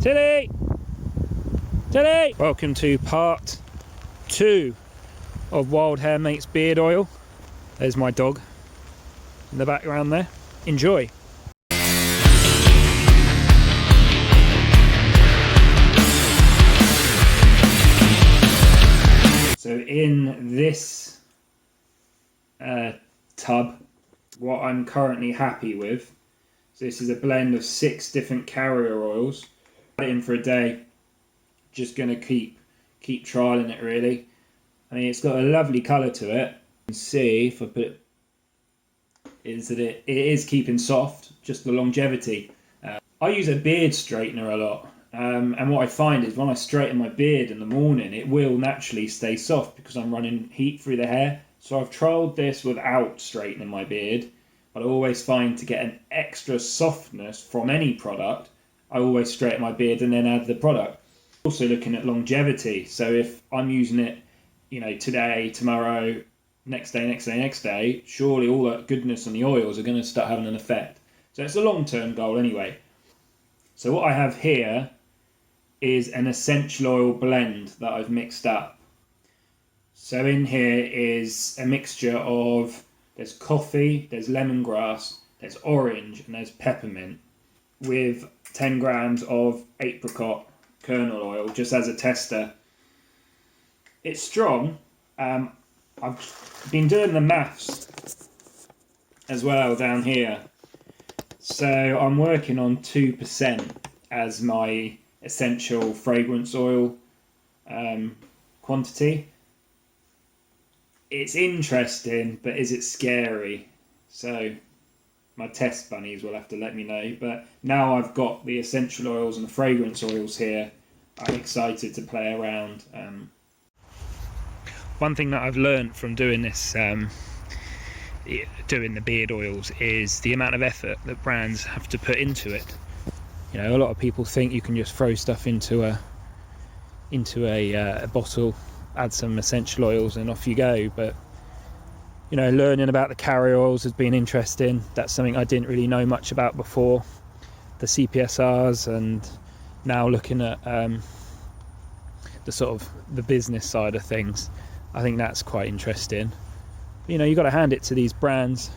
Tilly! Tilly! Welcome to part 2 of Wild Hair Mates Beard Oil. There's my dog in the background there. Enjoy! So in this tub, what I'm currently happy with, so this is a blend of 6 different carrier oils. Put it in for a day, just gonna keep trialing it really. I mean, it's got a lovely colour to it. You can see if I put it, is that it is keeping soft, just the longevity. I use a beard straightener a lot, and what I find is when I straighten my beard in the morning, it will naturally stay soft because I'm running heat through the hair. So I've trialled this without straightening my beard, but I always find to get an extra softness from any product, I always straighten my beard and then add the product. Also looking at longevity, so if I'm using it, you know, today, tomorrow, next day, surely all that goodness and the oils are going to start having an effect. So it's a long-term goal anyway. So what I have here is an essential oil blend that I've mixed up. So in here is a mixture of, there's coffee, there's lemongrass, there's orange, and there's peppermint, with 10 grams of apricot kernel oil, just as a tester. It's strong. I've been doing the maths as well down here. So I'm working on 2% as my essential fragrance oil quantity. It's interesting, but is it scary? So my test bunnies will have to let me know. But now I've got the essential oils and the fragrance oils here, I'm excited to play around. One thing that I've learned from doing this, doing the beard oils, is the amount of effort that brands have to put into it. You know, a lot of people think you can just throw stuff into a bottle, add some essential oils and off you go. But you know, learning about the carrier oils has been interesting. That's something I didn't really know much about before, the CPSRs, and now looking at the sort of the business side of things. I think that's quite interesting. You know, you've got to hand it to these brands.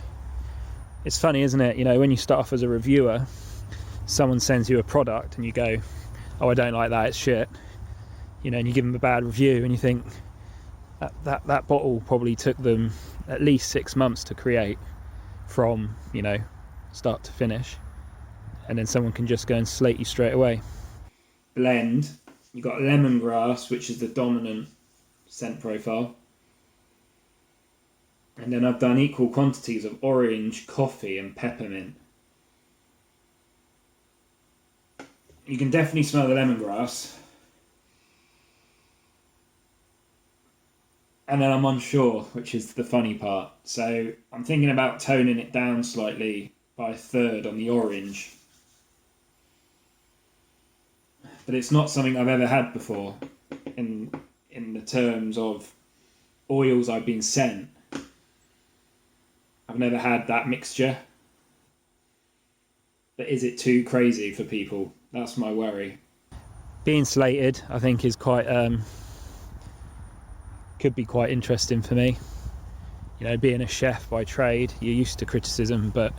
It's funny, isn't it? You know, when you start off as a reviewer, someone sends you a product and you go, oh, I don't like that, it's shit. You know, and you give them a bad review and you think that bottle probably took them at least 6 months to create, from, you know, start to finish. And then someone can just go and slate you straight away. Blend, you've got lemongrass, which is the dominant scent profile. And then I've done equal quantities of orange, coffee and peppermint. You can definitely smell the lemongrass. And then I'm unsure, which is the funny part. So I'm thinking about toning it down slightly by a third on the orange. But it's not something I've ever had before in the terms of oils I've been sent. I've never had that mixture. But is it too crazy for people? That's my worry. Being slated, I think, is quite could be quite interesting for me. You know, being a chef by trade, you're used to criticism, but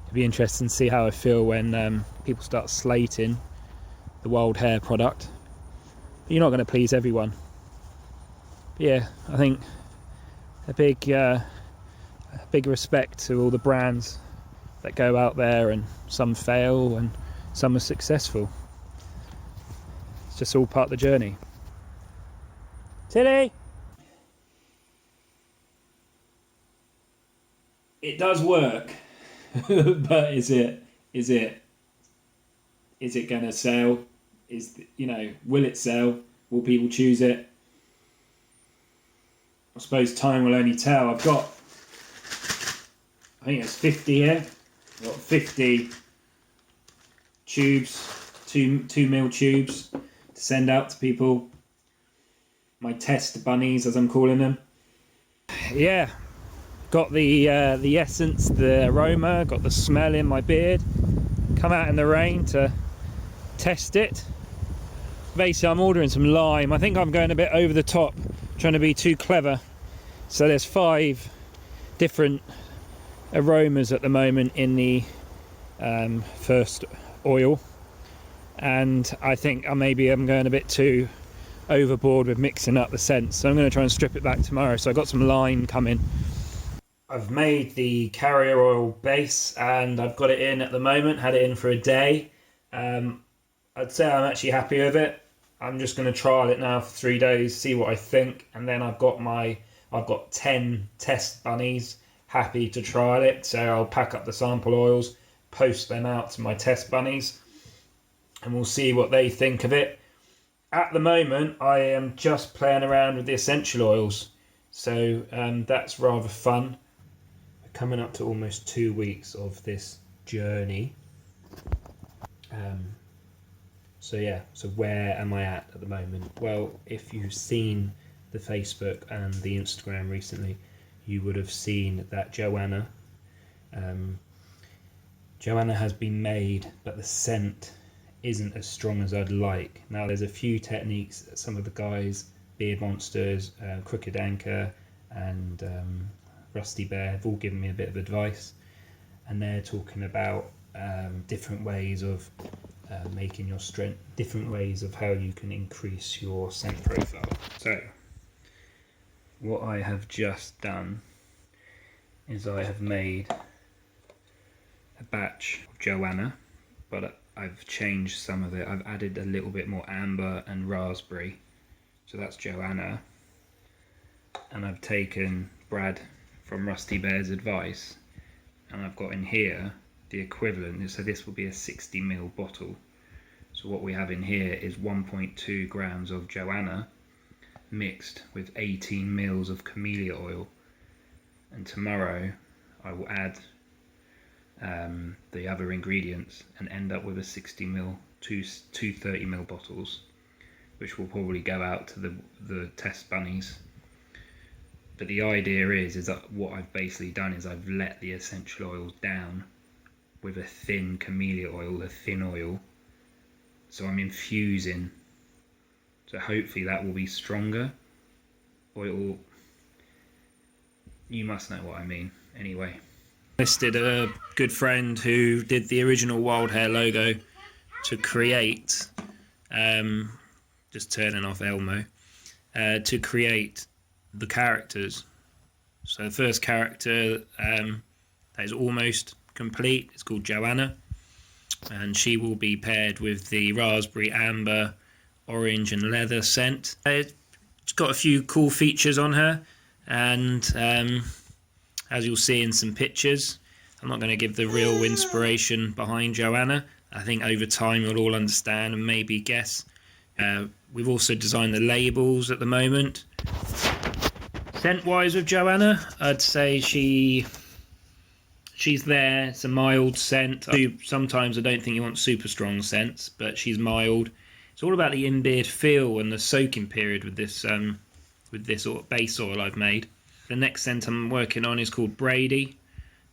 it'd be interesting to see how I feel when people start slating the wild hair product. But you're not going to please everyone. But yeah, I think a big respect to all the brands that go out there, and some fail and some are successful. It's just all part of the journey. Tilly! It does work, but is it gonna sell? Will it sell? Will people choose it? I suppose time will only tell. I've got, I think it's 50 here. I've got 50 tubes, 2 mil tubes to send out to people. My test bunnies, as I'm calling them. Yeah, got the essence, the aroma, got the smell in my beard. Come out in the rain to test it. Basically, I'm ordering some lime. I think I'm going a bit over the top, trying to be too clever. So there's 5 different aromas at the moment in the first oil, and I think maybe I'm going a bit too overboard with mixing up the scents, so I'm going to try and strip it back tomorrow. So I got some lime coming. I've made the carrier oil base and I've got it in at the moment, had it in for a day. I'd say I'm actually happy with it. I'm just going to trial it now for 3 days, see what I think, and then I've got 10 test bunnies happy to trial it, so I'll pack up the sample oils, post them out to my test bunnies, and we'll see what they think of it. At the moment, I am just playing around with the essential oils, so that's rather fun. We're coming up to almost 2 weeks of this journey. So where am I at the moment? Well, if you've seen the Facebook and the Instagram recently, you would have seen that Joanna has been made, but the scent isn't as strong as I'd like. Now, there's a few techniques that some of the guys, Beard Monsters, Crooked Anchor, and Rusty Bear, have all given me a bit of advice, and they're talking about different ways of making your strength, different ways of how you can increase your scent profile. So what I have just done is I have made a batch of Joanna, but I've changed some of it. I've added a little bit more amber and raspberry, so that's Joanna. And I've taken Brad from Rusty Bear's advice, and I've got in here the equivalent. So this will be a 60ml bottle. So what we have in here is 1.2 grams of Joanna mixed with 18 mils of camellia oil, and tomorrow I will add the other ingredients and end up with a 60ml, two 30ml bottles, which will probably go out to the test bunnies. But the idea is that what I've basically done is I've let the essential oils down with a thin camellia oil, a thin oil, so I'm infusing. So hopefully that will be stronger, or it will, you must know what I mean. Anyway, listed a good friend who did the original Wild Hair logo to create, just turning off Elmo, to create the characters. So the first character that is almost complete, it's called Joanna, and she will be paired with the raspberry, amber, orange and leather scent. It's got a few cool features on her, and as you'll see in some pictures, I'm not going to give the real inspiration behind Joanna. I think over time you'll all understand and maybe guess. We've also designed the labels at the moment. Scent wise with Joanna, I'd say she's there. It's a mild scent. Sometimes I don't think you want super strong scents, but she's mild. It's all about the in-beard feel and the soaking period with this base oil I've made. The next scent I'm working on is called Brady,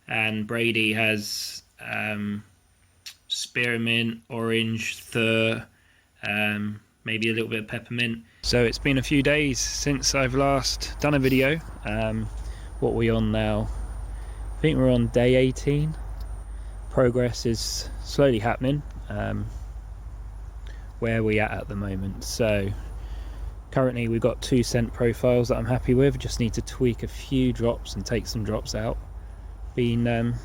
and Brady has spearmint, orange, fir, maybe a little bit of peppermint. So it's been a few days since I've last done a video. What are we on now? I think we're on day 18. Progress is slowly happening. Where are we at the moment? So currently we've got 2 scent profiles that I'm happy with. Just need to tweak a few drops and take some drops out. Been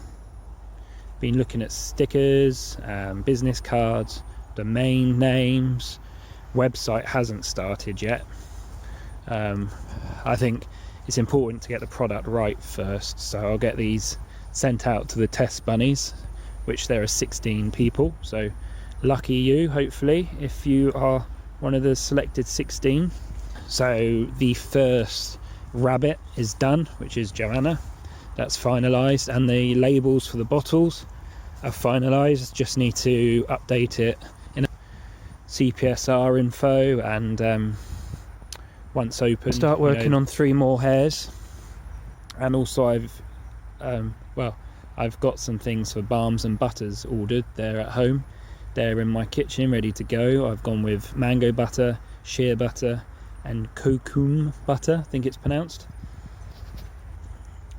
looking at stickers, business cards, domain names. Website hasn't started yet. I think it's important to get the product right first, so I'll get these sent out to the test bunnies, which there are 16 people, so lucky you, hopefully, if you are one of the selected 16. So the first rabbit is done, which is Joanna. That's finalized, and the labels for the bottles are finalized. Just need to update it in CPSR info, and once open, start working on 3 more hairs. And also I've got some things for balms and butters ordered. They're at home, They're in my kitchen ready to go. I've gone with mango butter, shea butter and cocoon butter, I think it's pronounced.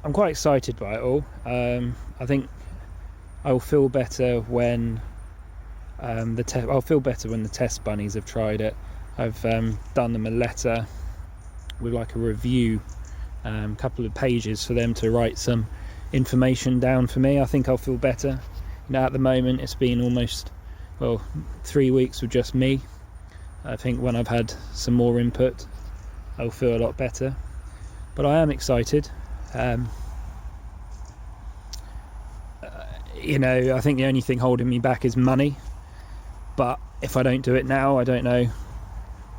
I'm quite excited by it all. I think I'll feel better when I'll feel better when the test bunnies have tried it. I've done them a letter with like a review, couple of pages for them to write some information down for me. I think I'll feel better. At the moment it's been almost 3 weeks with just me. I think when I've had some more input I'll feel a lot better, but I am excited. I think the only thing holding me back is money, but if I don't do it now, I don't know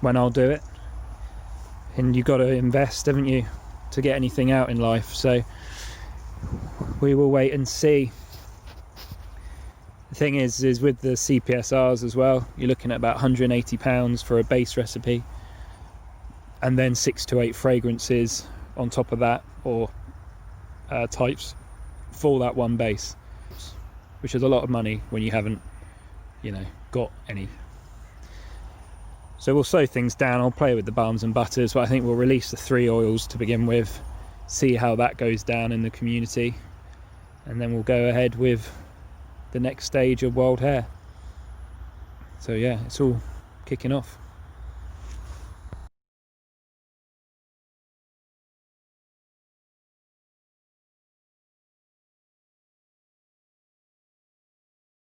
when I'll do it, and you've got to invest, haven't you, to get anything out in life. So we will wait and see. The thing is with the CPSRs as well, you're looking at about £180 for a base recipe, and then 6 to 8 fragrances on top of that, or types for that one base, which is a lot of money when you haven't got any. So we'll slow things down. I'll play with the balms and butters, but I think we'll release the 3 oils to begin with, see how that goes down in the community, and then we'll go ahead with the next stage of wild hair. So yeah, it's all kicking off.